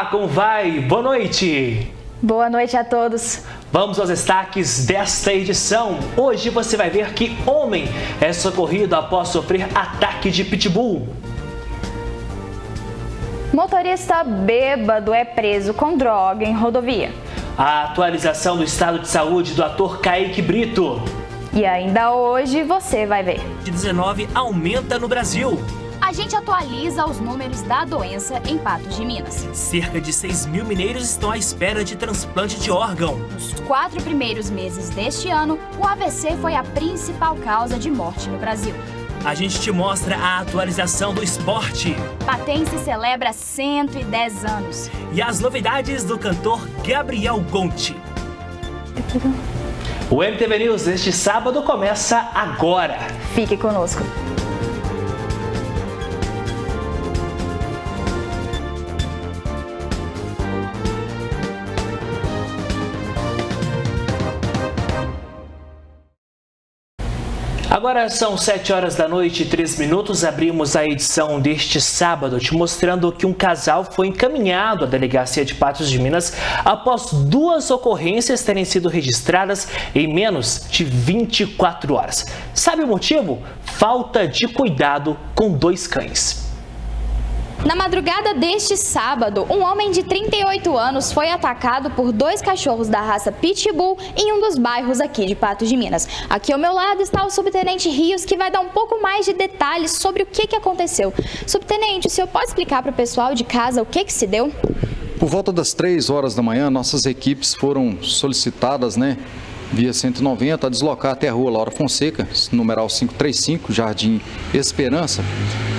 Olá, como vai? Boa noite! Boa noite a todos. Vamos aos destaques desta edição. Hoje você vai ver que homem é socorrido após sofrer ataque de pitbull. Motorista bêbado é preso com droga em rodovia. A atualização do estado de saúde do ator Kaique Brito. E ainda hoje você vai ver. Covid-19 aumenta no Brasil. A gente atualiza os números da doença em Patos de Minas. Cerca de 6.000 mineiros estão à espera de transplante de órgão. Nos 4 primeiros meses deste ano, o AVC foi a principal causa de morte no Brasil. A gente te mostra a atualização do esporte. Patense celebra 110 anos. E as novidades do cantor Gabriel Gonti. O MTV News deste sábado começa agora. Fique conosco. Agora são 7 horas da noite e 3 minutos, abrimos a edição deste sábado, te mostrando que um casal foi encaminhado à delegacia de Patos de Minas após 2 ocorrências terem sido registradas em menos de 24 horas. Sabe o motivo? Falta de cuidado com 2 cães. Na madrugada deste sábado, um homem de 38 anos foi atacado por 2 cachorros da raça Pitbull em um dos bairros aqui de Patos de Minas. Aqui ao meu lado está o subtenente Rios, que vai dar um pouco mais de detalhes sobre o que aconteceu. Subtenente, o senhor pode explicar para o pessoal de casa o que se deu? Por volta das 3 horas da manhã, nossas equipes foram solicitadas, via 190, a deslocar até a rua Laura Fonseca, numeral 535, Jardim Esperança,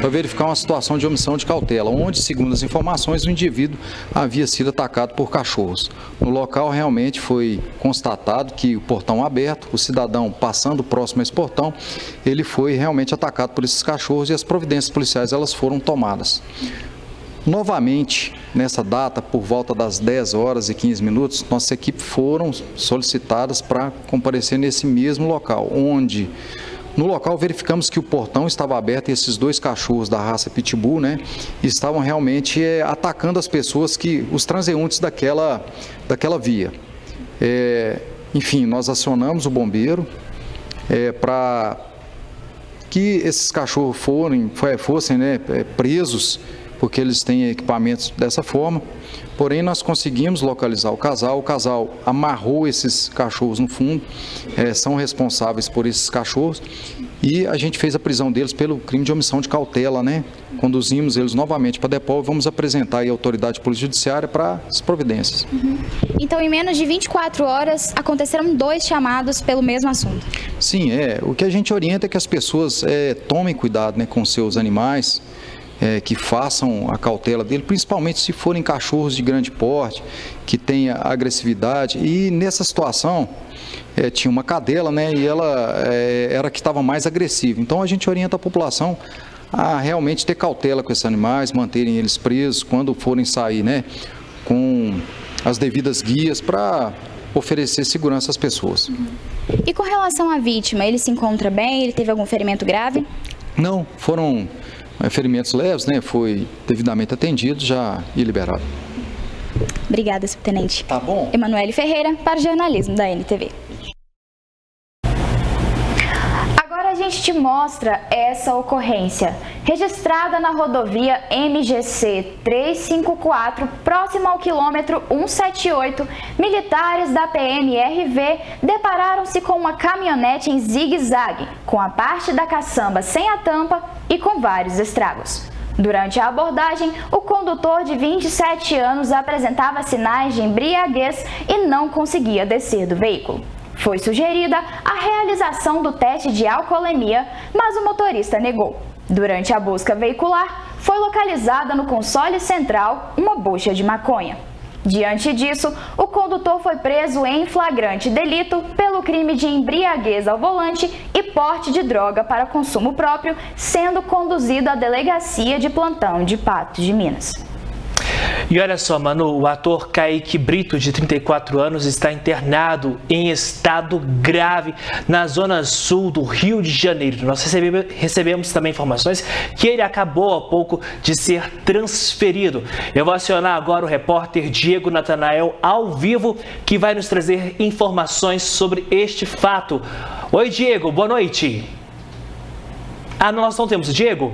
para verificar uma situação de omissão de cautela, onde, segundo as informações, o indivíduo havia sido atacado por cachorros. No local, realmente foi constatado que o portão aberto, o cidadão passando próximo a esse portão, ele foi realmente atacado por esses cachorros e as providências policiais elas foram tomadas. Novamente, nessa data, por volta das 10 horas e 15 minutos, nossa equipe foram solicitadas para comparecer nesse mesmo local, onde, no local, verificamos que o portão estava aberto e esses 2 cachorros da raça Pitbull, estavam realmente atacando as pessoas, os transeuntes daquela via. Enfim, nós acionamos o bombeiro para que esses cachorros fossem presos, porque eles têm equipamentos dessa forma, porém nós conseguimos localizar o casal amarrou esses cachorros no fundo, são responsáveis por esses cachorros e a gente fez a prisão deles pelo crime de omissão de cautela, Conduzimos eles novamente para a DEPOL e vamos apresentar aí a autoridade polícia judiciária para as providências. Então, em menos de 24 horas, aconteceram 2 chamados pelo mesmo assunto. Sim, o que a gente orienta é que as pessoas tomem cuidado com seus animais, que façam a cautela dele, principalmente se forem cachorros de grande porte, que tenha agressividade. E nessa situação, tinha uma cadela, e ela era a que estava mais agressiva. Então a gente orienta a população a realmente ter cautela com esses animais, manterem eles presos quando forem sair, com as devidas guias para oferecer segurança às pessoas. E com relação à vítima, ele se encontra bem? Ele teve algum ferimento grave? Não, foram ferimentos leves, foi devidamente atendido já e liberado. Obrigada, subtenente. Tá bom. Emanuele Ferreira, para o jornalismo da NTV. Agora a gente te mostra essa ocorrência. Registrada na rodovia MGC 354, próximo ao quilômetro 178, militares da PMRV depararam-se com uma caminhonete em zigue-zague, com a parte da caçamba sem a tampa e com vários estragos. Durante a abordagem, o condutor de 27 anos apresentava sinais de embriaguez e não conseguia descer do veículo. Foi sugerida a realização do teste de alcoolemia, mas o motorista negou. Durante a busca veicular, foi localizada no console central uma bucha de maconha. Diante disso, o condutor foi preso em flagrante delito pelo crime de embriaguez ao volante e porte de droga para consumo próprio, sendo conduzido à delegacia de plantão de Patos de Minas. E olha só, Manu, o ator Kaique Brito, de 34 anos, está internado em estado grave na zona sul do Rio de Janeiro. Nós recebemos também informações que ele acabou há pouco de ser transferido. Eu vou acionar agora o repórter Diego Natanael ao vivo, que vai nos trazer informações sobre este fato. Oi, Diego, boa noite. Nós não temos o Diego?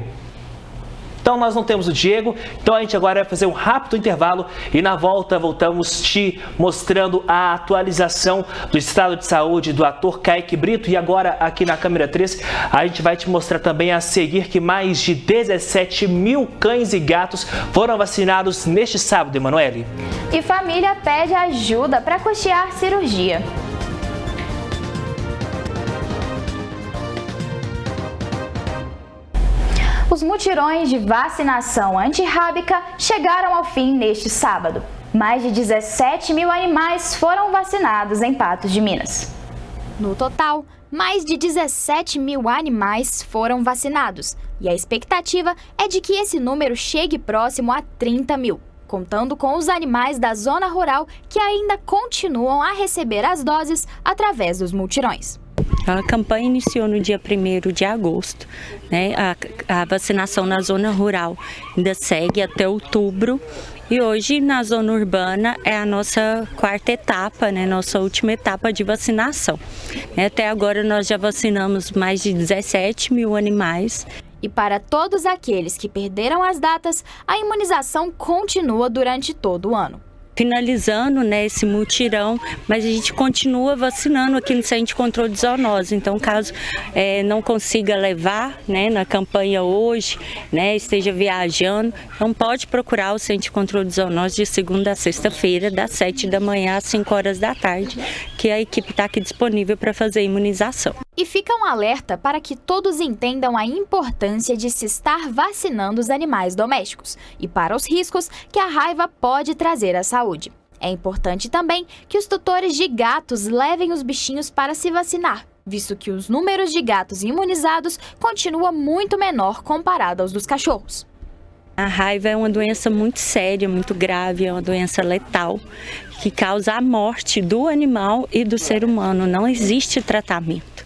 Então nós não temos o Diego, então a gente agora vai fazer um rápido intervalo e na volta voltamos te mostrando a atualização do estado de saúde do ator Kaique Brito. E agora aqui na câmera 3 a gente vai te mostrar também a seguir que mais de 17 mil cães e gatos foram vacinados neste sábado, Emanuele. E família pede ajuda para custear cirurgia. Os mutirões de vacinação antirrábica chegaram ao fim neste sábado. Mais de 17 mil animais foram vacinados em Patos de Minas. No total, mais de 17 mil animais foram vacinados. E a expectativa é de que esse número chegue próximo a 30 mil, contando com os animais da zona rural que ainda continuam a receber as doses através dos mutirões. A campanha iniciou no dia 1º de agosto, né? A vacinação na zona rural ainda segue até outubro e hoje na zona urbana é a nossa quarta etapa, né? Nossa última etapa de vacinação. Até agora nós já vacinamos mais de 17 mil animais. E para todos aqueles que perderam as datas, a imunização continua durante todo o ano. Finalizando, né, esse mutirão, mas a gente continua vacinando aqui no Centro de Controle de Zoonose. Então, caso não consiga levar, né, na campanha hoje, né, esteja viajando, então pode procurar o Centro de Controle de Zoonose de segunda a sexta-feira, das 7 da manhã às 5 horas da tarde, que a equipe está aqui disponível para fazer a imunização. E fica um alerta para que todos entendam a importância de se estar vacinando os animais domésticos e para os riscos que a raiva pode trazer à saúde. É importante também que os tutores de gatos levem os bichinhos para se vacinar, visto que os números de gatos imunizados continuam muito menor comparado aos dos cachorros. A raiva é uma doença muito séria, muito grave, é uma doença letal que causa a morte do animal e do ser humano. Não existe tratamento.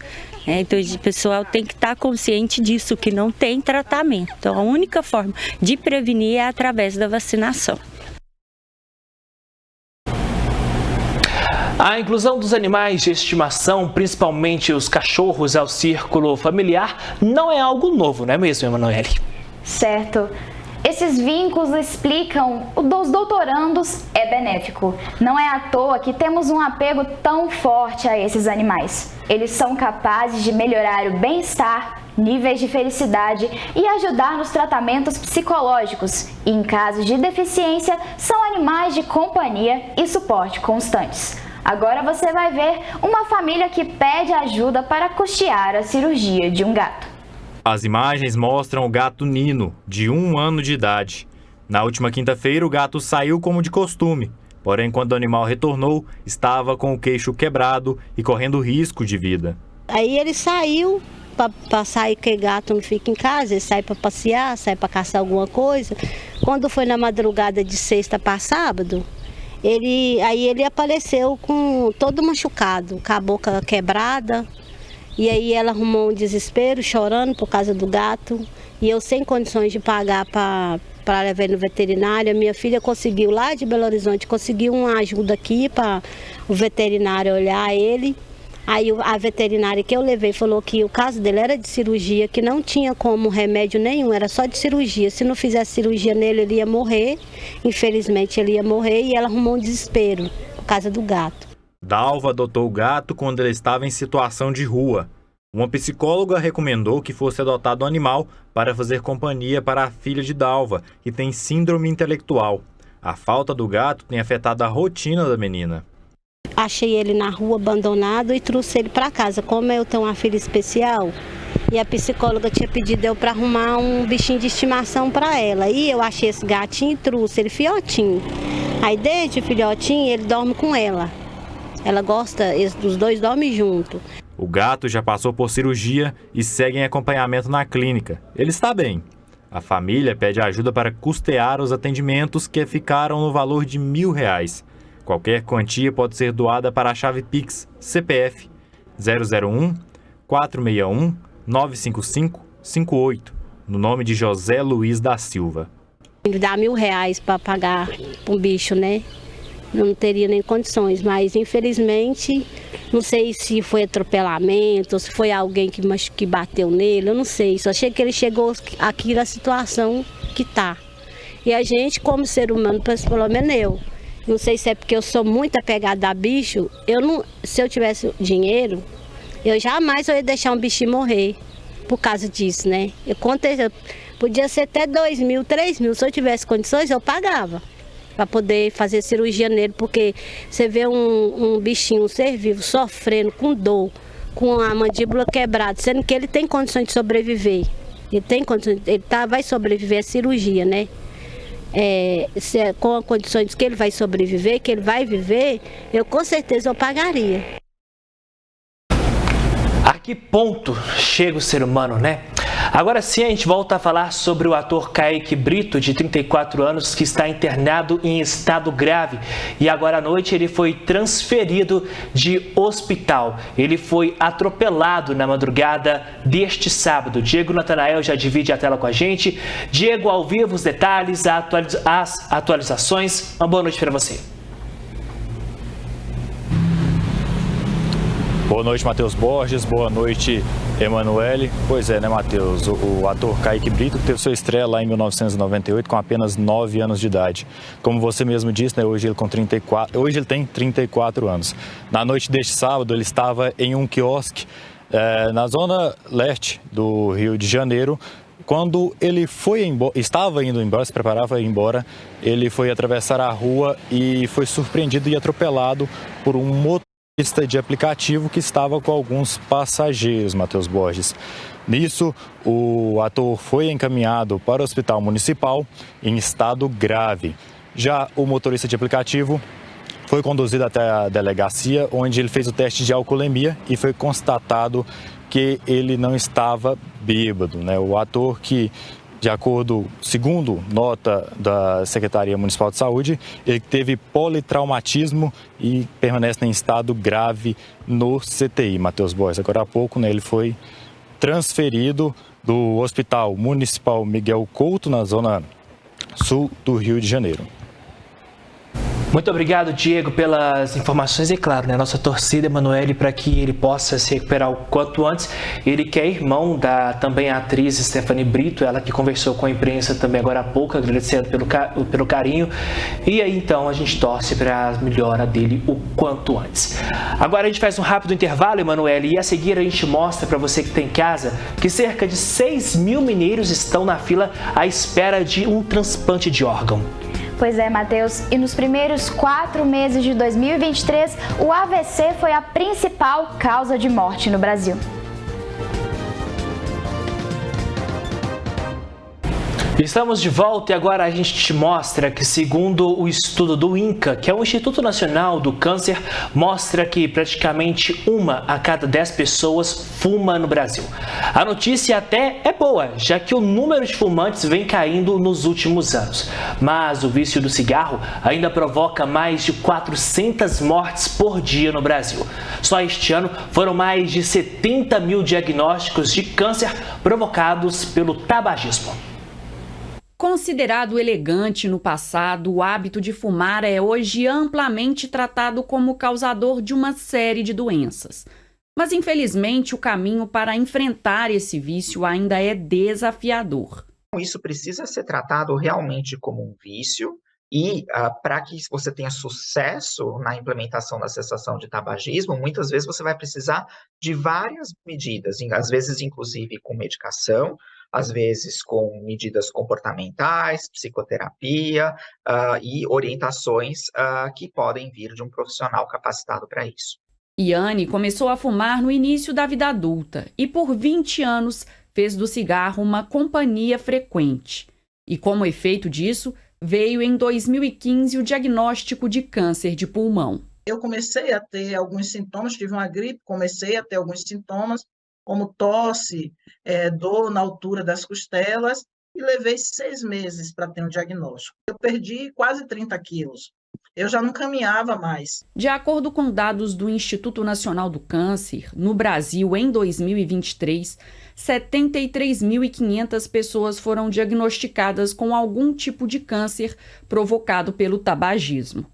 Então o pessoal tem que estar consciente disso, que não tem tratamento. Então a única forma de prevenir é através da vacinação. A inclusão dos animais de estimação, principalmente os cachorros, ao círculo familiar, não é algo novo, não é mesmo, Emanuele? Certo. Esses vínculos explicam o dos doutorandos é benéfico. Não é à toa que temos um apego tão forte a esses animais. Eles são capazes de melhorar o bem-estar, níveis de felicidade e ajudar nos tratamentos psicológicos. E em casos de deficiência, são animais de companhia e suporte constantes. Agora você vai ver uma família que pede ajuda para custear a cirurgia de um gato. As imagens mostram o gato Nino, de 1 ano de idade. Na última quinta-feira, o gato saiu como de costume. Porém, quando o animal retornou, estava com o queixo quebrado e correndo risco de vida. Aí ele saiu para sair, que gato não fica em casa, ele sai para passear, sai para caçar alguma coisa. Quando foi na madrugada de sexta para sábado, ele apareceu com todo machucado, com a boca quebrada. E aí ela arrumou um desespero, chorando por causa do gato. E eu sem condições de pagar para levar ele no veterinário. A minha filha conseguiu, lá de Belo Horizonte, conseguiu uma ajuda aqui para o veterinário olhar ele. Aí a veterinária que eu levei falou que o caso dele era de cirurgia, que não tinha como remédio nenhum, era só de cirurgia. Se não fizesse cirurgia nele, ele ia morrer. Infelizmente ele ia morrer e ela arrumou um desespero por causa do gato. Dalva adotou o gato quando ele estava em situação de rua. Uma psicóloga recomendou que fosse adotado o animal para fazer companhia para a filha de Dalva, que tem síndrome intelectual. A falta do gato tem afetado a rotina da menina. Achei ele na rua abandonado e trouxe ele para casa. Como eu tenho uma filha especial e a psicóloga tinha pedido eu para arrumar um bichinho de estimação para ela. E eu achei esse gatinho e trouxe ele filhotinho. Aí desde filhotinho ele dorme com ela. Ela gosta, os dois dormem junto. O gato já passou por cirurgia e segue em acompanhamento na clínica. Ele está bem. A família pede ajuda para custear os atendimentos, que ficaram no valor de R$1.000. Qualquer quantia pode ser doada para a chave Pix CPF 001 461 955 58, no nome de José Luiz da Silva. Ele dá R$1.000 para pagar um bicho, né? Não teria nem condições, mas infelizmente, não sei se foi atropelamento, se foi alguém que bateu nele, eu não sei. Só sei que ele chegou aqui na situação que tá. E a gente, como ser humano, pelo menos eu, não sei se é porque eu sou muito apegada a bicho, se eu tivesse dinheiro, eu jamais ia deixar um bichinho morrer por causa disso, né? Podia ser até 2.000, 3.000, se eu tivesse condições, eu pagava para poder fazer cirurgia nele, porque você vê um bichinho, um ser vivo, sofrendo com dor, com a mandíbula quebrada, sendo que ele tem condições de sobreviver. Vai sobreviver à cirurgia, né? Com as condições que ele vai sobreviver, que ele vai viver, eu com certeza eu pagaria. A que ponto chega o ser humano, né? Agora sim, a gente volta a falar sobre o ator Kaique Brito, de 34 anos, que está internado em estado grave. E agora à noite ele foi transferido de hospital. Ele foi atropelado na madrugada deste sábado. Diego Natanael já divide a tela com a gente. Diego, ao vivo, os detalhes, as atualizações. Uma boa noite para você. Boa noite, Matheus Borges. Boa noite, Emanuele. Pois é, né, Matheus? O ator Kaique Brito teve sua estreia lá em 1998 com apenas 9 anos de idade. Como você mesmo disse, né, hoje ele tem 34 anos. Na noite deste sábado, ele estava em um quiosque na zona leste do Rio de Janeiro. Quando ele estava indo embora, se preparava para ir embora, ele foi atravessar a rua e foi surpreendido e atropelado por um motorista de aplicativo que estava com alguns passageiros, Matheus Borges. Nisso, o ator foi encaminhado para o hospital municipal em estado grave. Já o motorista de aplicativo foi conduzido até a delegacia, onde ele fez o teste de alcoolemia e foi constatado que ele não estava bêbado, né? O ator, que, de acordo, segundo nota da Secretaria Municipal de Saúde, ele teve politraumatismo e permanece em estado grave no CTI, Matheus Borges. Agora há pouco, né, ele foi transferido do Hospital Municipal Miguel Couto, na zona sul do Rio de Janeiro. Muito obrigado, Diego, pelas informações e, claro, né, nossa torcida, Emanuele, para que ele possa se recuperar o quanto antes. Ele que é irmão da também a atriz Stephanie Brito, ela que conversou com a imprensa também agora há pouco, agradecendo pelo carinho. E aí, então, a gente torce para a melhora dele o quanto antes. Agora a gente faz um rápido intervalo, Emanuele, e a seguir a gente mostra para você que está em casa que cerca de 6.000 mineiros estão na fila à espera de um transplante de órgão. Pois é, Matheus, e nos primeiros 4 meses de 2023, o AVC foi a principal causa de morte no Brasil. Estamos de volta e agora a gente te mostra que, segundo o estudo do INCA, que é o Instituto Nacional do Câncer, mostra que praticamente 1 a cada 10 pessoas fuma no Brasil. A notícia até é boa, já que o número de fumantes vem caindo nos últimos anos. Mas o vício do cigarro ainda provoca mais de 400 mortes por dia no Brasil. Só este ano foram mais de 70 mil diagnósticos de câncer provocados pelo tabagismo. Considerado elegante no passado, o hábito de fumar é hoje amplamente tratado como causador de uma série de doenças. Mas, infelizmente, o caminho para enfrentar esse vício ainda é desafiador. Isso precisa ser tratado realmente como um vício e para que você tenha sucesso na implementação da cessação de tabagismo, muitas vezes você vai precisar de várias medidas, às vezes inclusive com medicação, às vezes com medidas comportamentais, psicoterapia e orientações que podem vir de um profissional capacitado para isso. Iane começou a fumar no início da vida adulta e por 20 anos fez do cigarro uma companhia frequente. E como efeito disso, veio em 2015 o diagnóstico de câncer de pulmão. Eu comecei a ter alguns sintomas, tive uma gripe, comecei a ter alguns sintomas, como tosse, dor na altura das costelas, e levei 6 meses para ter um diagnóstico. Eu perdi quase 30 quilos. Eu já não caminhava mais. De acordo com dados do Instituto Nacional do Câncer, no Brasil, em 2023, 73.500 pessoas foram diagnosticadas com algum tipo de câncer provocado pelo tabagismo.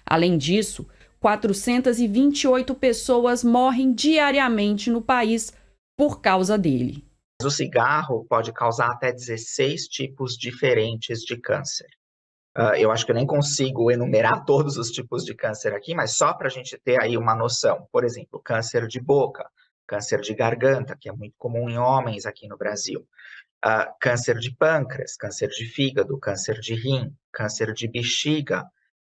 Além disso, 428 pessoas morrem diariamente no país por causa dele. O cigarro pode causar até 16 tipos diferentes de câncer. Eu acho que eu nem consigo enumerar todos os tipos de câncer aqui, mas só para a gente ter aí uma noção. Por exemplo, câncer de boca, câncer de garganta, que é muito comum em homens aqui no Brasil. Câncer de pâncreas, câncer de fígado, câncer de rim, câncer de bexiga,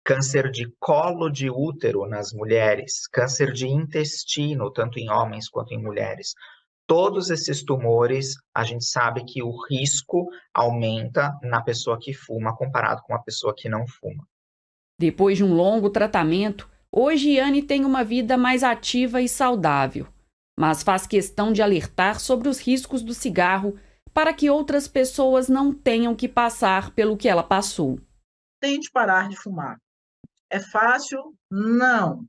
câncer de colo de útero nas mulheres, câncer de intestino, tanto em homens quanto em mulheres. Todos esses tumores, a gente sabe que o risco aumenta na pessoa que fuma comparado com a pessoa que não fuma. Depois de um longo tratamento, hoje Yane tem uma vida mais ativa e saudável, mas faz questão de alertar sobre os riscos do cigarro para que outras pessoas não tenham que passar pelo que ela passou. Tente parar de fumar. É fácil? Não.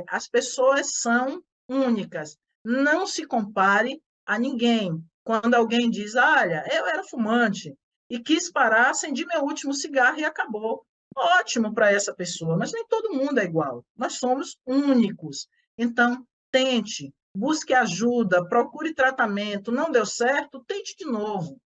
As pessoas são únicas. Não se compare a ninguém. Quando alguém diz, olha, eu era fumante e quis parar, acendi meu último cigarro e acabou. Ótimo para essa pessoa, mas nem todo mundo é igual. Nós somos únicos. Então, tente, busque ajuda, procure tratamento. Não deu certo, tente de novo.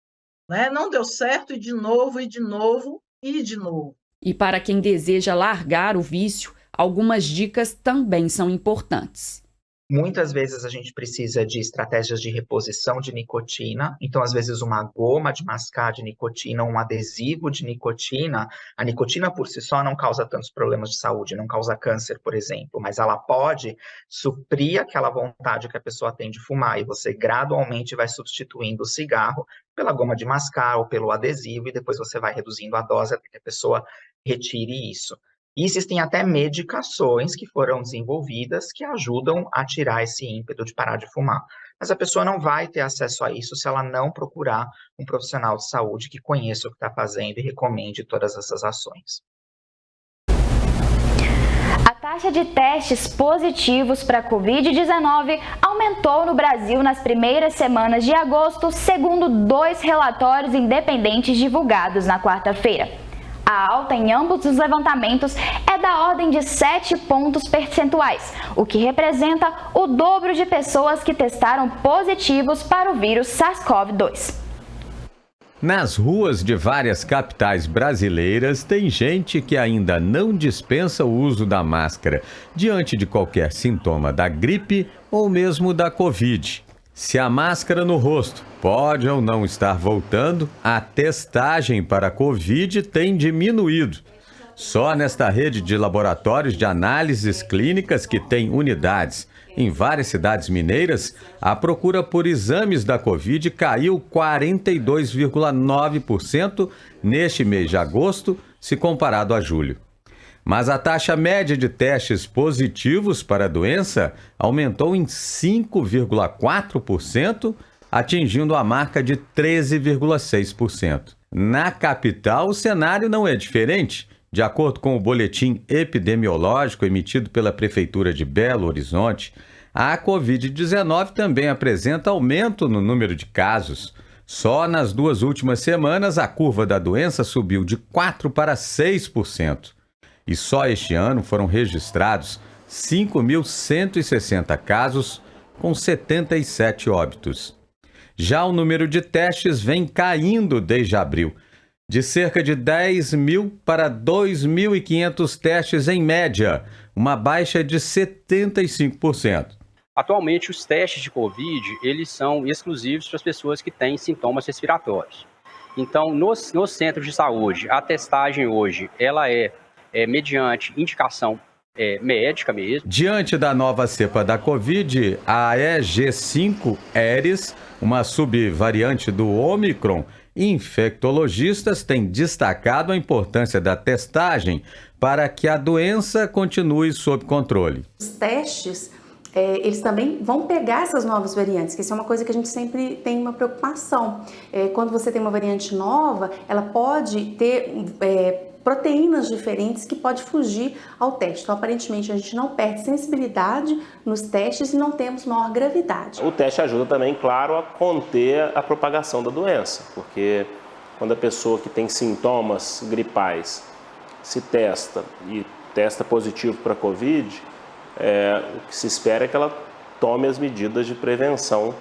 Né? Não deu certo, e de novo, e de novo, e de novo. E para quem deseja largar o vício, algumas dicas também são importantes. Muitas vezes a gente precisa de estratégias de reposição de nicotina, então às vezes uma goma de mascar de nicotina, um adesivo de nicotina. A nicotina por si só não causa tantos problemas de saúde, não causa câncer, por exemplo, mas ela pode suprir aquela vontade que a pessoa tem de fumar, e você gradualmente vai substituindo o cigarro pela goma de mascar ou pelo adesivo, e depois você vai reduzindo a dose até que a pessoa retire isso. E existem até medicações que foram desenvolvidas que ajudam a tirar esse ímpeto de parar de fumar. Mas a pessoa não vai ter acesso a isso se ela não procurar um profissional de saúde que conheça o que está fazendo e recomende todas essas ações. A taxa de testes positivos para a Covid-19 aumentou no Brasil nas primeiras semanas de agosto, segundo 2 relatórios independentes divulgados na quarta-feira. A alta em ambos os levantamentos é da ordem de 7 pontos percentuais, o que representa o dobro de pessoas que testaram positivos para o vírus SARS-CoV-2. Nas ruas de várias capitais brasileiras, tem gente que ainda não dispensa o uso da máscara diante de qualquer sintoma da gripe ou mesmo da Covid. Se a máscara no rosto pode ou não estar voltando, a testagem para a Covid tem diminuído. Só nesta rede de laboratórios de análises clínicas que tem unidades em várias cidades mineiras, a procura por exames da Covid caiu 42,9% neste mês de agosto, se comparado a julho. Mas a taxa média de testes positivos para a doença aumentou em 5,4%, atingindo a marca de 13,6%. Na capital, o cenário não é diferente. De acordo com o boletim epidemiológico emitido pela Prefeitura de Belo Horizonte, a Covid-19 também apresenta aumento no número de casos. Só nas 2 últimas semanas, a curva da doença subiu de 4% para 6%. E só este ano foram registrados 5.160 casos, com 77 óbitos. Já o número de testes vem caindo desde abril, de cerca de 10 mil para 2.500 testes em média, uma baixa de 75%. Atualmente, os testes de Covid, eles são exclusivos para as pessoas que têm sintomas respiratórios. Então, nos centros de saúde, a testagem hoje, ela é mediante indicação médica mesmo. Diante da nova cepa da Covid, a EG5-Eris, uma subvariante do Ômicron, infectologistas têm destacado a importância da testagem para que a doença continue sob controle. Os testes, eles também vão pegar essas novas variantes, que isso é uma coisa que a gente sempre tem uma preocupação. Quando você tem uma variante nova, ela pode ter proteínas diferentes que pode fugir ao teste. Então, aparentemente, a gente não perde sensibilidade nos testes e não temos maior gravidade. O teste ajuda também, claro, a conter a propagação da doença, porque quando a pessoa que tem sintomas gripais se testa e testa positivo para a Covid, o que se espera é que ela tome as medidas de prevenção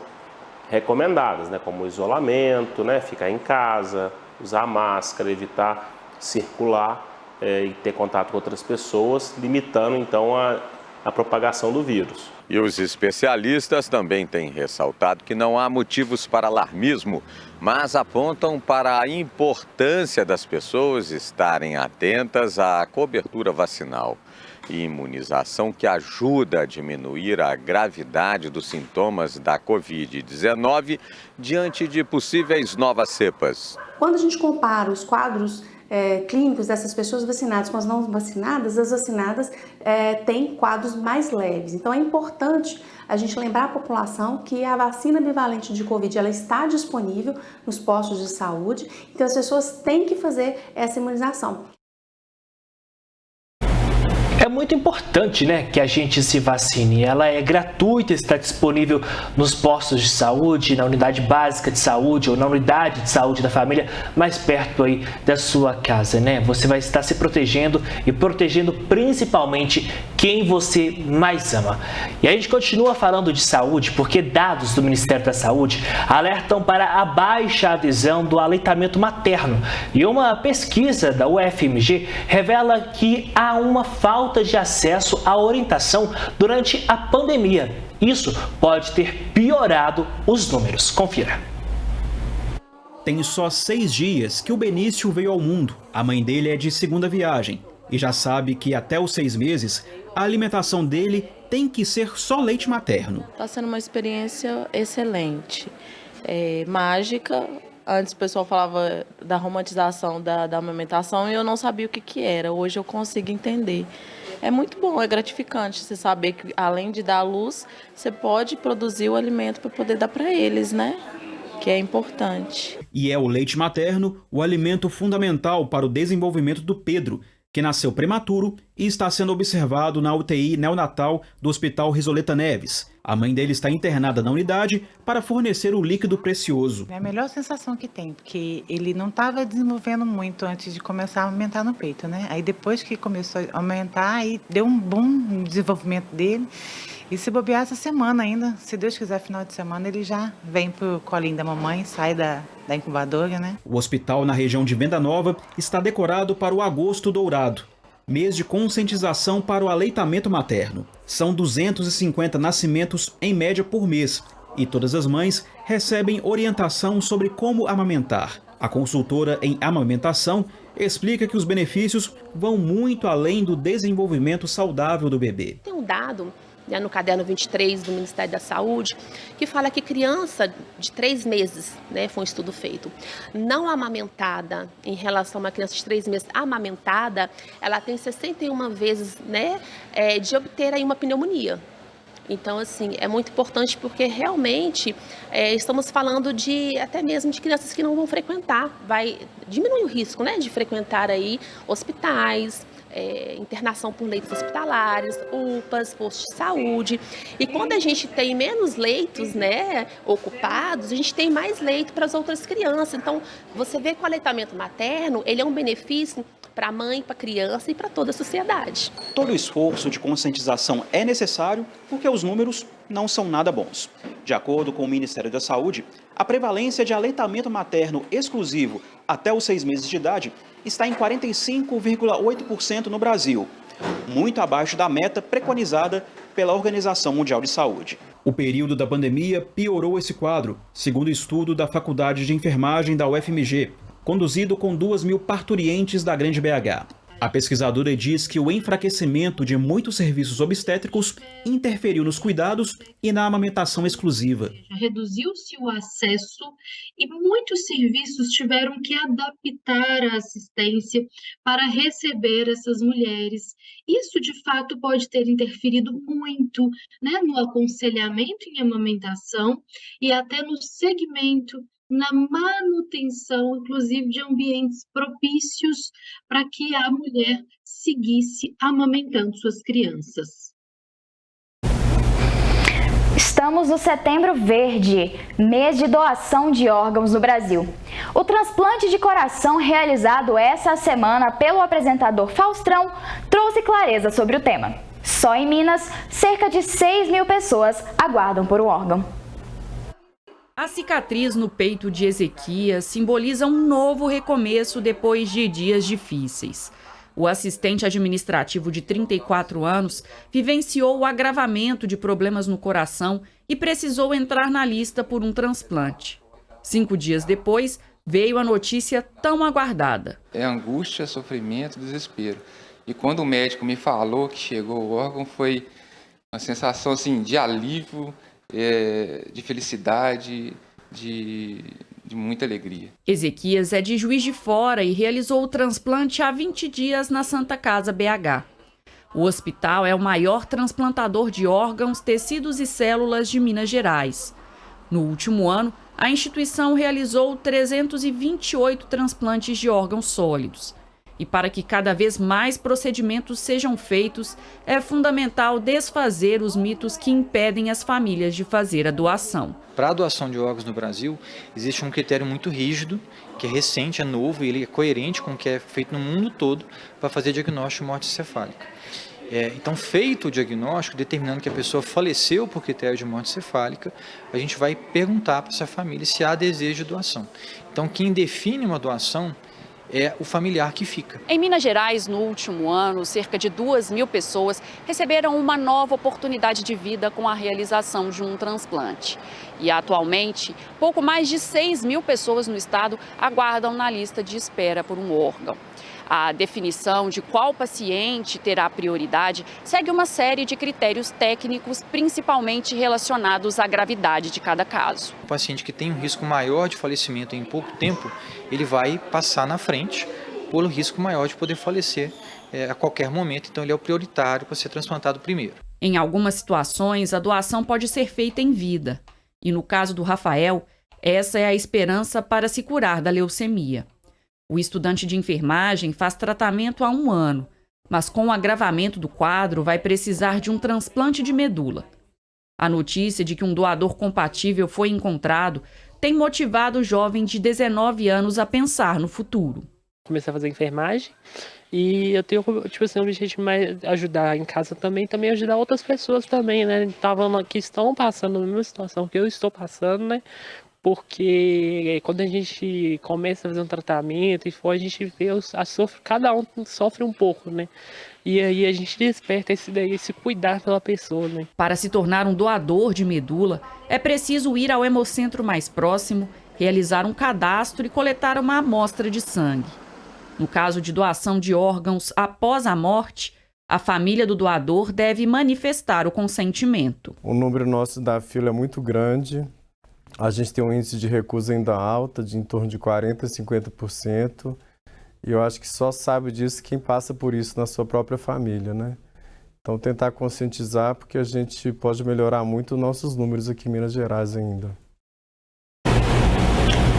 recomendadas, né, como o isolamento, né, ficar em casa, usar máscara, evitar circular e ter contato com outras pessoas, limitando então a propagação do vírus. E os especialistas também têm ressaltado que não há motivos para alarmismo, mas apontam para a importância das pessoas estarem atentas à cobertura vacinal e imunização, que ajuda a diminuir a gravidade dos sintomas da Covid-19 diante de possíveis novas cepas. Quando a gente compara os quadros clínicos dessas pessoas vacinadas com as não vacinadas, as vacinadas têm quadros mais leves. Então é importante a gente lembrar a população que a vacina bivalente de Covid ela está disponível nos postos de saúde, então as pessoas têm que fazer essa imunização. É muito importante, né, que a gente se vacine. Ela é gratuita, está disponível nos postos de saúde, na unidade básica de saúde ou na unidade de saúde da família mais perto aí da sua casa, né? Você vai estar se protegendo e protegendo principalmente quem você mais ama. E a gente continua falando de saúde porque dados do Ministério da Saúde alertam para a baixa adesão do aleitamento materno. E uma pesquisa da UFMG revela que há uma falta de acesso à orientação durante a pandemia. Isso pode ter piorado os números. Confira. Tem só 6 dias que o Benício veio ao mundo. A mãe dele é de segunda viagem e já sabe que até os 6 meses a alimentação dele tem que ser só leite materno. Está sendo uma experiência excelente, mágica. Antes o pessoal falava da romantização da amamentação e eu não sabia o que era. Hoje eu consigo entender. É muito bom, é gratificante você saber que além de dar à luz, você pode produzir o alimento para poder dar para eles, né? Que é importante. E é o leite materno o alimento fundamental para o desenvolvimento do Pedro, que nasceu prematuro e está sendo observado na UTI neonatal do Hospital Risoleta Neves. A mãe dele está internada na unidade para fornecer o líquido precioso. É a melhor sensação que tem, porque ele não estava desenvolvendo muito antes de começar a aumentar no peito, né? Aí depois que começou a aumentar, aí deu um bom desenvolvimento dele. E se bobear essa semana ainda, se Deus quiser, final de semana, ele já vem pro colinho da mamãe, sai da incubadora, né? O hospital na região de Venda Nova está decorado para o Agosto Dourado, mês de conscientização para o aleitamento materno. São 250 nascimentos em média por mês e todas as mães recebem orientação sobre como amamentar. A consultora em amamentação explica que os benefícios vão muito além do desenvolvimento saudável do bebê. Tem um dado no caderno 23 do Ministério da Saúde, que fala que criança de 3 meses, foi um estudo feito, não amamentada, em relação a uma criança de 3 meses amamentada, ela tem 61 vezes, de obter aí uma pneumonia. Então, assim, é muito importante porque realmente estamos falando até mesmo de crianças que não vão frequentar, vai diminuir o risco, de frequentar aí hospitais, internação por leitos hospitalares, UPAs, postos de saúde. E quando a gente tem menos leitos, ocupados, a gente tem mais leito para as outras crianças. Então, você vê que o aleitamento materno, ele é um benefício para a mãe, para a criança e para toda a sociedade. Todo o esforço de conscientização é necessário porque os números não são nada bons. De acordo com o Ministério da Saúde, a prevalência de aleitamento materno exclusivo até os 6 meses de idade está em 45,8% no Brasil, muito abaixo da meta preconizada pela Organização Mundial de Saúde. O período da pandemia piorou esse quadro, segundo o estudo da Faculdade de Enfermagem da UFMG, conduzido com 2.000 parturientes da Grande BH. A pesquisadora diz que o enfraquecimento de muitos serviços obstétricos interferiu nos cuidados e na amamentação exclusiva. Reduziu-se o acesso e muitos serviços tiveram que adaptar a assistência para receber essas mulheres. Isso, de fato, pode ter interferido muito, né, no aconselhamento em amamentação e até no segmento, na manutenção, inclusive, de ambientes propícios para que a mulher seguisse amamentando suas crianças. Estamos no Setembro Verde, mês de doação de órgãos no Brasil. O transplante de coração realizado essa semana pelo apresentador Faustão trouxe clareza sobre o tema. Só em Minas, cerca de 6.000 pessoas aguardam por um órgão. A cicatriz no peito de Ezequias simboliza um novo recomeço depois de dias difíceis. O assistente administrativo de 34 anos vivenciou o agravamento de problemas no coração e precisou entrar na lista por um transplante. 5 dias depois, veio a notícia tão aguardada. É angústia, sofrimento, desespero. E quando o médico me falou que chegou o órgão, foi uma sensação assim, de alívio, de felicidade, de muita alegria. Ezequias é de Juiz de Fora e realizou o transplante há 20 dias na Santa Casa BH. O hospital é o maior transplantador de órgãos, tecidos e células de Minas Gerais. No último ano, a instituição realizou 328 transplantes de órgãos sólidos. E para que cada vez mais procedimentos sejam feitos, é fundamental desfazer os mitos que impedem as famílias de fazer a doação. Para a doação de órgãos no Brasil, existe um critério muito rígido, que é recente, é novo e ele é coerente com o que é feito no mundo todo para fazer diagnóstico de morte encefálica. Então, feito o diagnóstico, determinando que a pessoa faleceu por critério de morte encefálica, a gente vai perguntar para essa família se há desejo de doação. Então, quem define uma doação é o familiar que fica. Em Minas Gerais, no último ano, cerca de 2.000 pessoas receberam uma nova oportunidade de vida com a realização de um transplante. E atualmente, pouco mais de 6.000 pessoas no estado aguardam na lista de espera por um órgão. A definição de qual paciente terá prioridade segue uma série de critérios técnicos, principalmente relacionados à gravidade de cada caso. O paciente que tem um risco maior de falecimento em pouco tempo, ele vai passar na frente pelo risco maior de poder falecer a qualquer momento, então ele é o prioritário para ser transplantado primeiro. Em algumas situações, a doação pode ser feita em vida. E no caso do Rafael, essa é a esperança para se curar da leucemia. O estudante de enfermagem faz tratamento há 1 ano, mas com o agravamento do quadro vai precisar de um transplante de medula. A notícia de que um doador compatível foi encontrado tem motivado o jovem de 19 anos a pensar no futuro. Comecei a fazer enfermagem e eu tenho, um objetivo mais ajudar em casa também ajudar outras pessoas também, né? Que estão passando a mesma situação que eu estou passando, né? Porque quando a gente começa a fazer um tratamento e a gente vê, cada um sofre um pouco, né? E aí a gente desperta esse cuidar pela pessoa, né? Para se tornar um doador de medula, é preciso ir ao hemocentro mais próximo, realizar um cadastro e coletar uma amostra de sangue. No caso de doação de órgãos após a morte, a família do doador deve manifestar o consentimento. O número nosso da fila é muito grande. A gente tem um índice de recusa ainda alta, de em torno de 40% a 50%. E eu acho que só sabe disso quem passa por isso na sua própria família, né? Então tentar conscientizar, porque a gente pode melhorar muito os nossos números aqui em Minas Gerais ainda.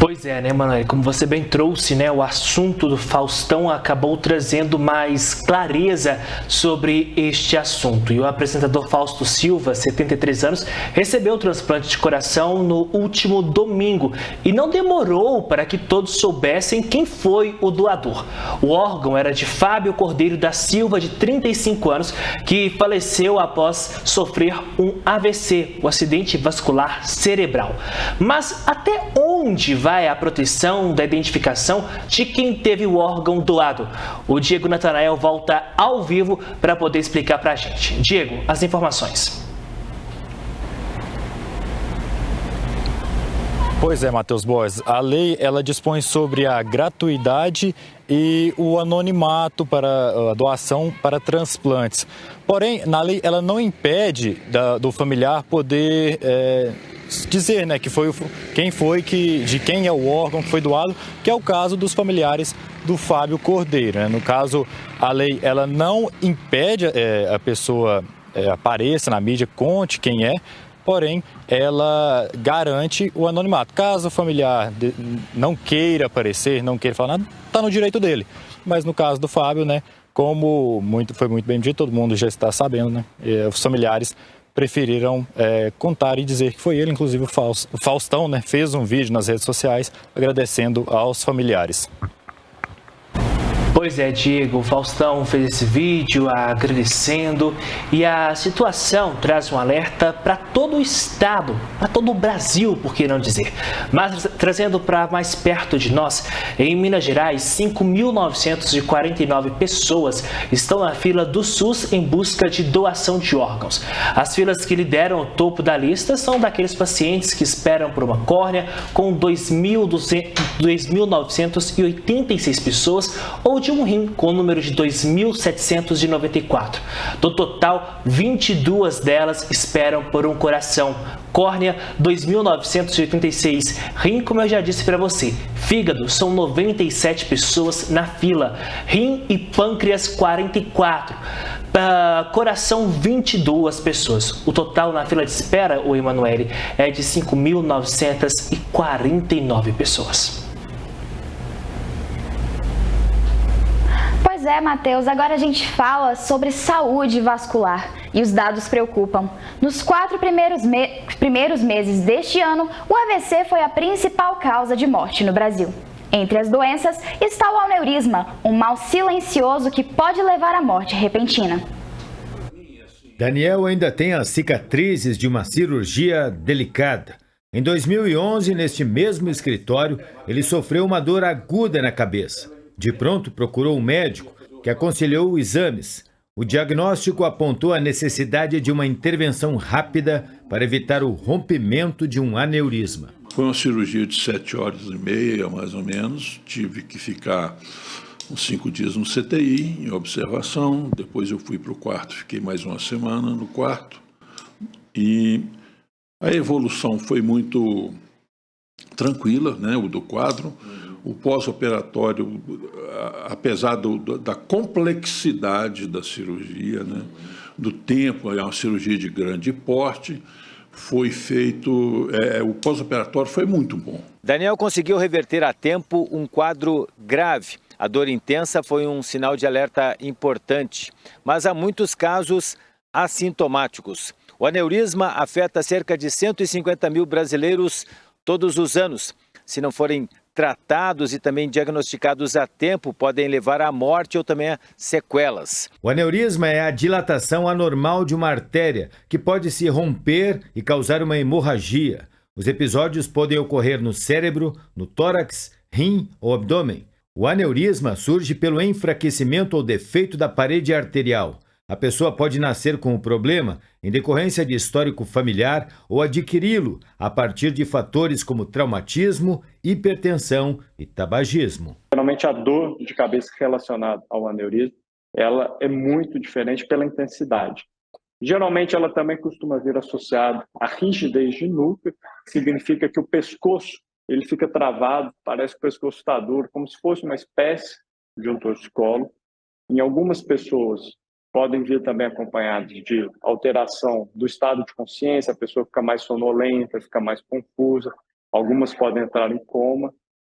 Pois é, né, Manoel? Como você bem trouxe, né, o assunto do Faustão acabou trazendo mais clareza sobre este assunto. E o apresentador Fausto Silva, 73 anos, recebeu o transplante de coração no último domingo e não demorou para que todos soubessem quem foi o doador. O órgão era de Fábio Cordeiro da Silva, de 35 anos, que faleceu após sofrer um AVC, o acidente vascular cerebral. Mas até onde vai a proteção da identificação de quem teve o órgão doado? O Diego Natanael volta ao vivo para poder explicar para a gente. Diego, as informações. Pois é, Matheus Borges. A lei ela dispõe sobre a gratuidade e o anonimato para a doação para transplantes. Porém, na lei ela não impede do familiar poder dizer, né, que de quem é o órgão que foi doado, que é o caso dos familiares do Fábio Cordeiro, né? No caso, a lei ela não impede a pessoa apareça na mídia, conte quem é, porém ela garante o anonimato. Caso o familiar não queira aparecer, não queira falar nada, está no direito dele. Mas no caso do Fábio, né, como foi muito bem dito, todo mundo já está sabendo, né, os familiares preferiram contar e dizer que foi ele. Inclusive o Faustão, né, fez um vídeo nas redes sociais agradecendo aos familiares. Pois é, Diego, o Faustão fez esse vídeo agradecendo e a situação traz um alerta para todo o estado, para todo o Brasil, por que não dizer. Mas trazendo para mais perto de nós, em Minas Gerais, 5.949 pessoas estão na fila do SUS em busca de doação de órgãos. As filas que lideram o topo da lista são daqueles pacientes que esperam por uma córnea, com 2.986 pessoas, ou de um rim com o número de 2.794. Do total, 22 delas esperam por um coração. Córnea, 2.986. Rim, como eu já disse para você. Fígado, são 97 pessoas na fila. Rim e pâncreas, 44. Coração, 22 pessoas. O total na fila de espera, o Emanuele, é de 5.949 pessoas. Pois é, Matheus, agora a gente fala sobre saúde vascular e os dados preocupam. Nos 4 primeiros meses deste ano, o AVC foi a principal causa de morte no Brasil. Entre as doenças está o aneurisma, um mal silencioso que pode levar à morte repentina. Daniel ainda tem as cicatrizes de uma cirurgia delicada. Em 2011, neste mesmo escritório, ele sofreu uma dor aguda na cabeça. De pronto, procurou um médico que aconselhou exames. O diagnóstico apontou a necessidade de uma intervenção rápida para evitar o rompimento de um aneurisma. Foi uma cirurgia de 7 horas e meia, mais ou menos. Tive que ficar uns 5 dias no CTI, em observação. Depois eu fui para o quarto, fiquei mais uma semana no quarto. E a evolução foi muito tranquila, né, o do quadro. O pós-operatório, apesar da complexidade da cirurgia, né, do tempo, é uma cirurgia de grande porte, foi feito, o pós-operatório foi muito bom. Daniel conseguiu reverter a tempo um quadro grave. A dor intensa foi um sinal de alerta importante, mas há muitos casos assintomáticos. O aneurisma afeta cerca de 150 mil brasileiros todos os anos. Se não forem tratados e também diagnosticados a tempo, podem levar à morte ou também a sequelas. O aneurisma é a dilatação anormal de uma artéria, que pode se romper e causar uma hemorragia. Os episódios podem ocorrer no cérebro, no tórax, rim ou abdômen. O aneurisma surge pelo enfraquecimento ou defeito da parede arterial. A pessoa pode nascer com o problema em decorrência de histórico familiar ou adquiri-lo a partir de fatores como traumatismo, hipertensão e tabagismo. Geralmente a dor de cabeça relacionada ao aneurisma, ela é muito diferente pela intensidade. Geralmente ela também costuma vir associada à rigidez de núcleo, que significa que o pescoço ele fica travado, parece que o pescoço está duro, como se fosse uma espécie de um torcicolo. Em algumas pessoas podem vir também acompanhados de alteração do estado de consciência, a pessoa fica mais sonolenta, fica mais confusa, algumas podem entrar em coma,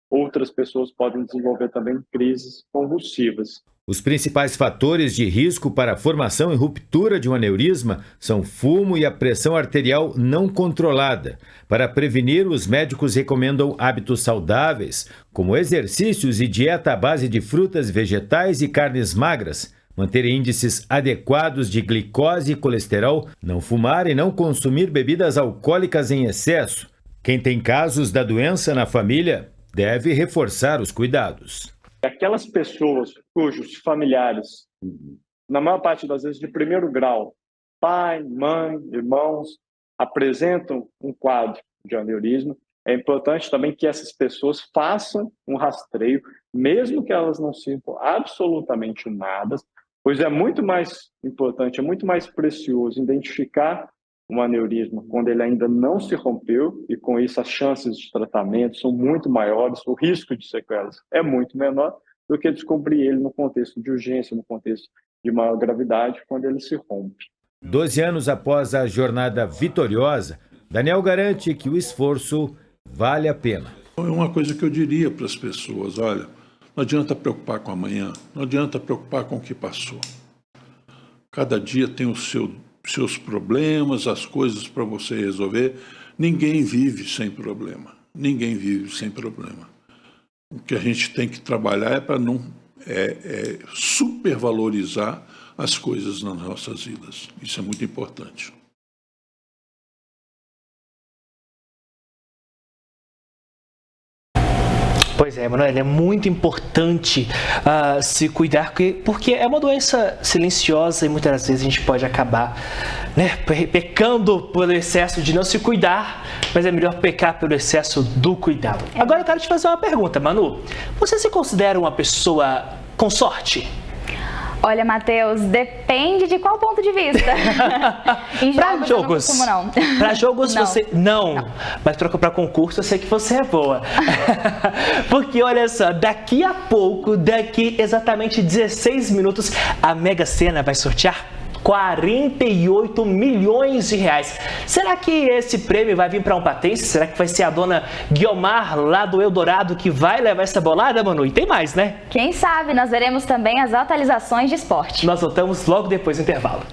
outras pessoas podem desenvolver também crises convulsivas. Os principais fatores de risco para a formação e ruptura de um aneurisma são fumo e a pressão arterial não controlada. Para prevenir, os médicos recomendam hábitos saudáveis, como exercícios e dieta à base de frutas, vegetais e carnes magras, manter índices adequados de glicose e colesterol, não fumar e não consumir bebidas alcoólicas em excesso. Quem tem casos da doença na família deve reforçar os cuidados. Aquelas pessoas cujos familiares, na maior parte das vezes de primeiro grau, pai, mãe, irmãos, apresentam um quadro de aneurisma, é importante também que essas pessoas façam um rastreio, mesmo que elas não sintam absolutamente nada, pois é muito mais importante, é muito mais precioso identificar um aneurisma quando ele ainda não se rompeu, e com isso as chances de tratamento são muito maiores, o risco de sequelas é muito menor do que descobrir ele no contexto de urgência, no contexto de maior gravidade, quando ele se rompe. 12 anos após a jornada vitoriosa, Daniel garante que o esforço vale a pena. É uma coisa que eu diria para as pessoas, olha, não adianta preocupar com amanhã, não adianta preocupar com o que passou. Cada dia tem seus problemas, as coisas para você resolver. Ninguém vive sem problema. Ninguém vive sem problema. O que a gente tem que trabalhar é para não supervalorizar as coisas nas nossas vidas. Isso é muito importante. Pois é, Emanuel, é muito importante se cuidar, porque é uma doença silenciosa e muitas das vezes a gente pode acabar, né, pecando pelo excesso de não se cuidar, mas é melhor pecar pelo excesso do cuidado. Agora eu quero te fazer uma pergunta, Manu. Você se considera uma pessoa com sorte? Olha, Matheus, depende de qual ponto de vista. Em jogos, eu não. Para jogos não. você... Não. Mas para concurso eu sei que você é boa. Porque olha só, daqui a pouco, daqui exatamente 16 minutos, a Mega Sena vai sortear 48 milhões de reais. Será que esse prêmio vai vir para um patense? Será que vai ser a dona Guiomar lá do Eldorado que vai levar essa bolada, Manu? E tem mais, né? Quem sabe, nós veremos também as atualizações de esporte. Nós voltamos logo depois do intervalo.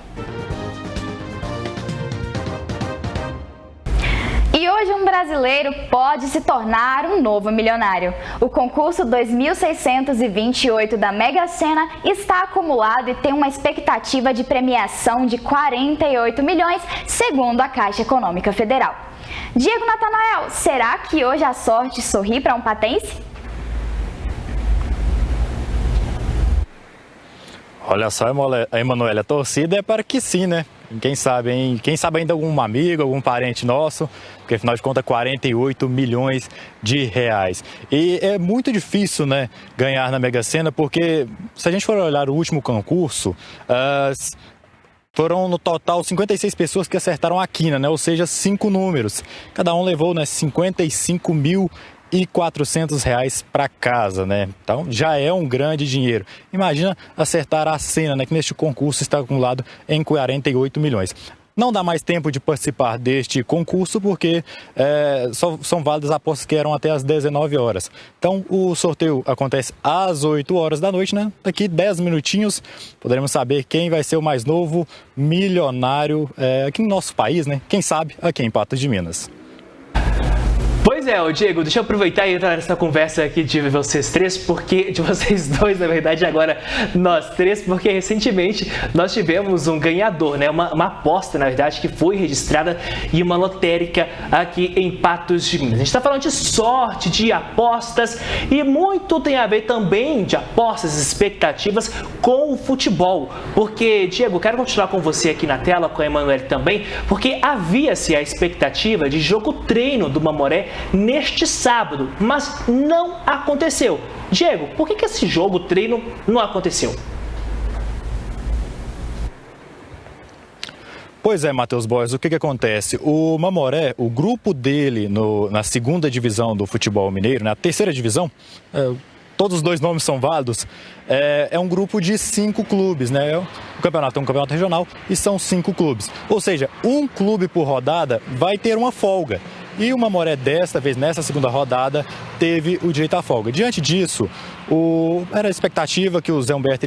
E hoje um brasileiro pode se tornar um novo milionário. O concurso 2628 da Mega Sena está acumulado e tem uma expectativa de premiação de 48 milhões, segundo a Caixa Econômica Federal. Diego Natanael, será que hoje a sorte sorri para um patense? Olha só, Emanuel, a torcida é para que sim, né? Quem sabe ainda algum amigo, algum parente nosso, porque afinal de contas 48 milhões de reais. E é muito difícil, né, ganhar na Mega Sena, porque se a gente for olhar o último concurso, foram no total 56 pessoas que acertaram a quina, né? Ou seja, 5 números. Cada um levou, né, R$55.400 para casa, né? Então já é um grande dinheiro. Imagina acertar a Sena, né, que neste concurso está acumulado em 48 milhões. Não dá mais tempo de participar deste concurso porque só são válidas apostas que eram até às 19 horas. Então o sorteio acontece às 8 horas da noite, né? Daqui 10 minutinhos poderemos saber quem vai ser o mais novo milionário aqui no nosso país, né? Quem sabe aqui em Patos de Minas. Pois é, Diego, deixa eu aproveitar e entrar nessa conversa aqui de vocês três, porque de vocês dois, na verdade, agora nós três, porque recentemente nós tivemos um ganhador, né? Uma aposta, na verdade, que foi registrada em uma lotérica aqui em Patos de Minas. A gente está falando de sorte, de apostas e muito tem a ver também de apostas, expectativas com o futebol. Porque, Diego, quero continuar com você aqui na tela, com a Emanuele também, porque havia-se a expectativa de jogo-treino do Mamoré neste sábado, mas não aconteceu. Diego, por que esse jogo-treino não aconteceu? Pois é, Matheus Borges, o que acontece? O Mamoré, o grupo dele na segunda divisão do futebol mineiro, na terceira divisão, todos os dois nomes são válidos, é um grupo de 5 clubes, né? O campeonato é um campeonato regional e são 5 clubes. Ou seja, um clube por rodada vai ter uma folga. E o Mamoré, desta vez, nessa segunda rodada, teve o direito à folga. Diante disso, era a expectativa que o Zé Humberto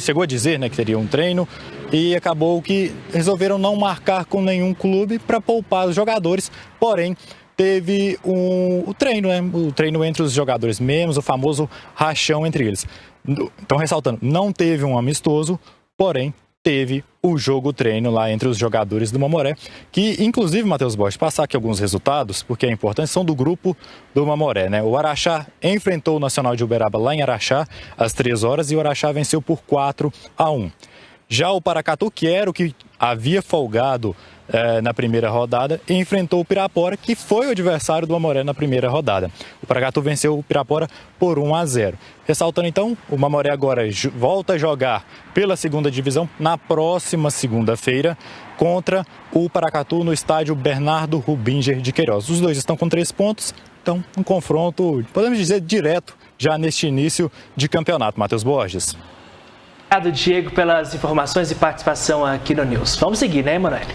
chegou a dizer, né, que teria um treino, e acabou que resolveram não marcar com nenhum clube para poupar os jogadores, porém, teve o treino, né? O treino entre os jogadores mesmos, o famoso rachão entre eles. Então, ressaltando, não teve um amistoso, porém, teve o jogo-treino lá entre os jogadores do Mamoré, que, inclusive, Matheus Borges, passar aqui alguns resultados, porque é importante, são do grupo do Mamoré, né? O Araxá enfrentou o Nacional de Uberaba lá em Araxá, às 3 horas, e o Araxá venceu por 4-1. Já o Paracatu, que era o que havia folgado na primeira rodada e enfrentou o Pirapora, que foi o adversário do Mamoré na primeira rodada. O Paracatu venceu o Pirapora por 1-0. Ressaltando então, o Mamoré agora volta a jogar pela segunda divisão na próxima segunda-feira contra o Paracatu no estádio Bernardo Rubinger de Queiroz. Os dois estão com 3 pontos, então um confronto, podemos dizer, direto já neste início de campeonato. Matheus Borges. Obrigado, Diego, pelas informações e participação aqui no News. Vamos seguir, né, Emanuele?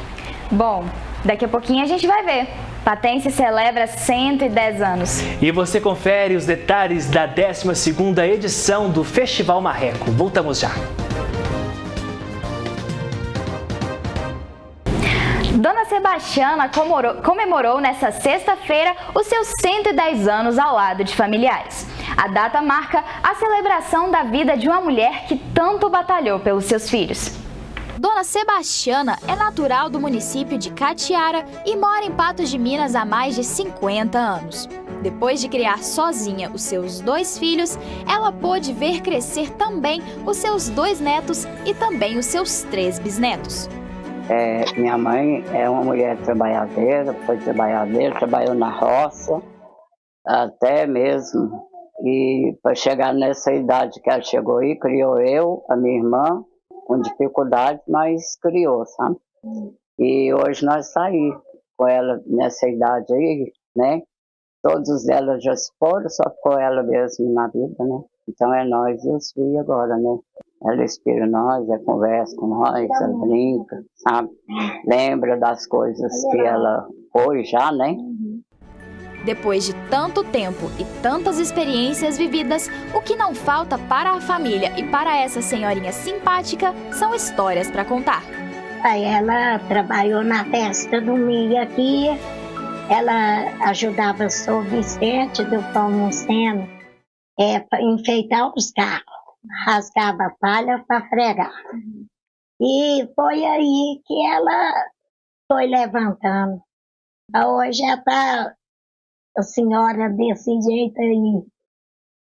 Bom, daqui a pouquinho a gente vai ver. Patense celebra 110 anos. E você confere os detalhes da 12ª edição do Festival Marreco. Voltamos já. Dona Sebastiana comemorou nesta sexta-feira os seus 110 anos ao lado de familiares. A data marca a celebração da vida de uma mulher que tanto batalhou pelos seus filhos. Dona Sebastiana é natural do município de Catiara e mora em Patos de Minas há mais de 50 anos. Depois de criar sozinha os seus 2 filhos, ela pôde ver crescer também os seus 2 netos e também os seus 3 bisnetos. Minha mãe é uma mulher trabalhadeira, foi trabalhadeira, trabalhou na roça, até mesmo. E para chegar nessa idade que ela chegou aí, criou eu, a minha irmã, com dificuldade, mas criou, sabe? E hoje nós saímos com ela nessa idade aí, né? Todos elas já se foram, só ficou ela mesmo na vida, né? Então é nós e os filhos agora, né? Ela inspira nós, ela conversa com nós, ela brinca, sabe? Lembra das coisas que ela foi já, né? Depois de tanto tempo e tantas experiências vividas, o que não falta para a família e para essa senhorinha simpática são histórias para contar. Ela trabalhou na festa do milho aqui, ela ajudava o São Vicente do Pão Muceno para enfeitar os carros, rasgava a palha para fregar. E foi aí que ela foi levantando. Hoje ela está a senhora desse jeito aí,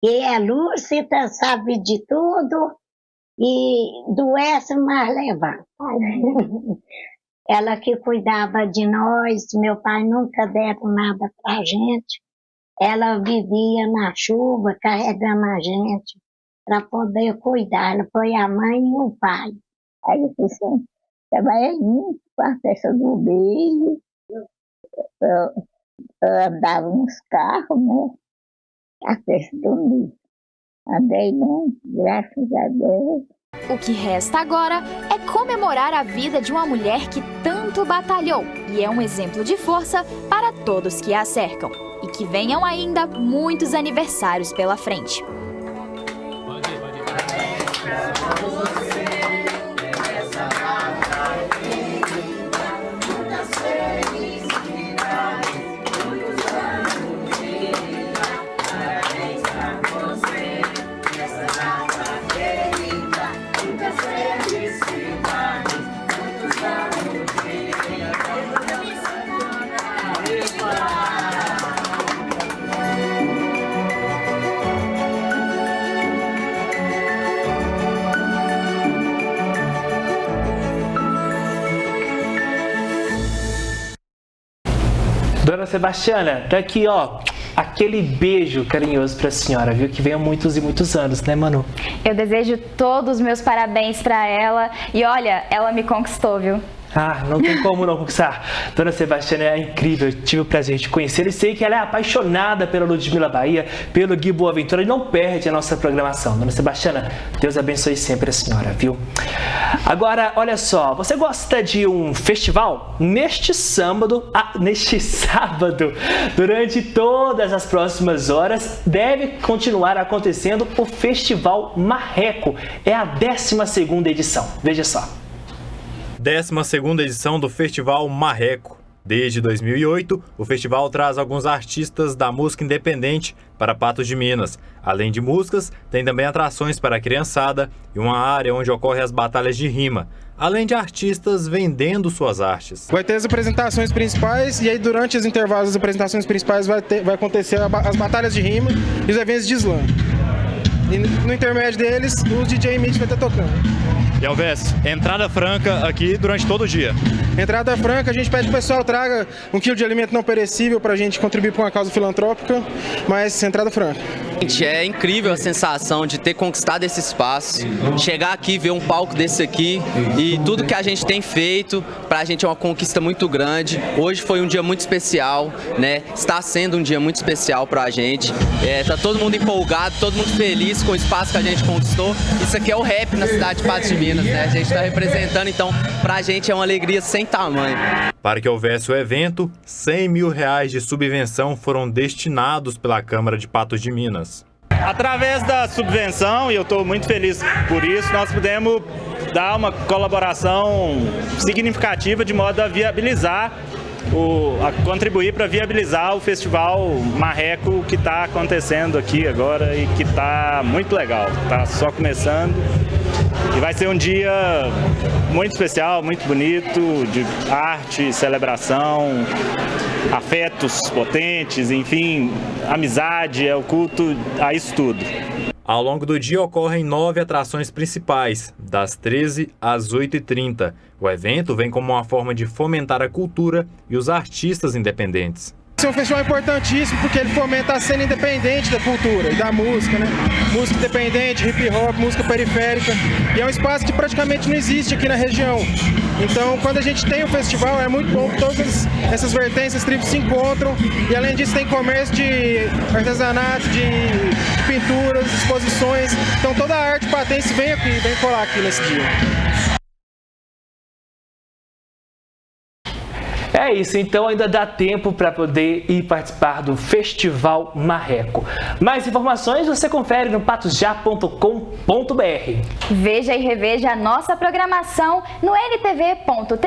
que é lúcida, sabe de tudo e doece, mas levanta. Ela que cuidava de nós, meu pai nunca deu nada pra gente. Ela vivia na chuva, carregando a gente para poder cuidar. Ela foi a mãe e o pai. Aí eu disse, trabalhei muito com a festa do beijo. Andava nos carros, né? A festa do milho. Andei muito, graças a Deus. O que resta agora é comemorar a vida de uma mulher que tanto batalhou e é um exemplo de força para todos que a cercam. E que venham ainda muitos aniversários pela frente. Dona Sebastiana, tá aqui, ó, aquele beijo carinhoso pra senhora, viu? Que venha muitos e muitos anos, né, Manu? Eu desejo todos os meus parabéns pra ela e olha, ela me conquistou, viu? Ah, não tem como não conquistar. Dona Sebastiana é incrível, eu tive o prazer de conhecer e sei que ela é apaixonada pela Ludmila Bahia, pelo Gui Boaventura e não perde a nossa programação. Dona Sebastiana, Deus abençoe sempre a senhora, viu? Agora, olha só, você gosta de um festival? Neste sábado, durante todas as próximas horas, deve continuar acontecendo o Festival Marreco. É a 12ª edição, veja só. 12ª edição do Festival Marreco. Desde 2008, o festival traz alguns artistas da música independente para Patos de Minas. Além de músicas, tem também atrações para a criançada e uma área onde ocorrem as batalhas de rima, além de artistas vendendo suas artes. Vai ter as apresentações principais e aí durante os intervalos das apresentações principais vai acontecer as batalhas de rima e os eventos de slam. E no intermédio deles, o DJ Mitch vai estar tocando. E Elvésio, entrada franca aqui durante todo o dia. Entrada franca, a gente pede que o pessoal traga 1 quilo de alimento não perecível para a gente contribuir para uma causa filantrópica, mas entrada franca. É incrível a sensação de ter conquistado esse espaço, chegar aqui, ver um palco desse aqui e tudo que a gente tem feito, pra gente é uma conquista muito grande. Hoje foi um dia muito especial, né? Está sendo um dia muito especial pra gente. Tá todo mundo empolgado, todo mundo feliz com o espaço que a gente conquistou. Isso aqui é o rap na cidade de Patos de Minas, né? A gente está representando, então pra gente é uma alegria sem tamanho. Para que houvesse o evento, R$100 mil de subvenção foram destinados pela Câmara de Patos de Minas. Através da subvenção, e eu estou muito feliz por isso, nós pudemos dar uma colaboração significativa de modo a viabilizar, a contribuir para viabilizar o Festival Marreco que está acontecendo aqui agora e que está muito legal, está só começando. E vai ser um dia muito especial, muito bonito, de arte, celebração, afetos potentes, enfim, amizade, é o culto a isso tudo. Ao longo do dia ocorrem 9 atrações principais, das 13 às 8h30. O evento vem como uma forma de fomentar a cultura e os artistas independentes. Esse é um festival importantíssimo porque ele fomenta a cena independente da cultura e da música, né? Música independente, hip hop, música periférica. E é um espaço que praticamente não existe aqui na região. Então, quando a gente tem um festival, é muito bom que todas essas vertentes, essas tribos se encontram. E além disso, tem comércio de artesanato, de pinturas, exposições. Então, toda a arte patense vem aqui, vem colar aqui nesse dia. É isso, então ainda dá tempo para poder ir participar do Festival Marreco. Mais informações você confere no patosjá.com.br. Veja e reveja a nossa programação no ntv.tv.br.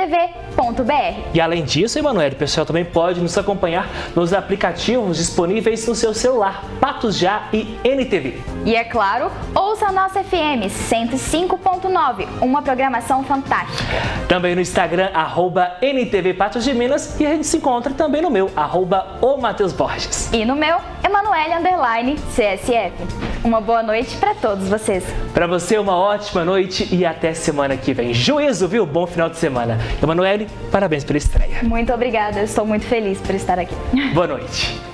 E além disso, Emanuele, o pessoal também pode nos acompanhar nos aplicativos disponíveis no seu celular, Patos Já e NTV. E é claro, ouça a nossa FM 105.9, uma programação fantástica. Também no Instagram, @NTV Patos de Minas, e a gente se encontra também no meu, @OMatheusBorges. E no meu, Emanuele_CSF. Uma boa noite para todos vocês. Para você, uma ótima noite e até semana que vem. Juízo, viu? Bom final de semana. Emanuele, parabéns pela estreia. Muito obrigada, eu estou muito feliz por estar aqui. Boa noite.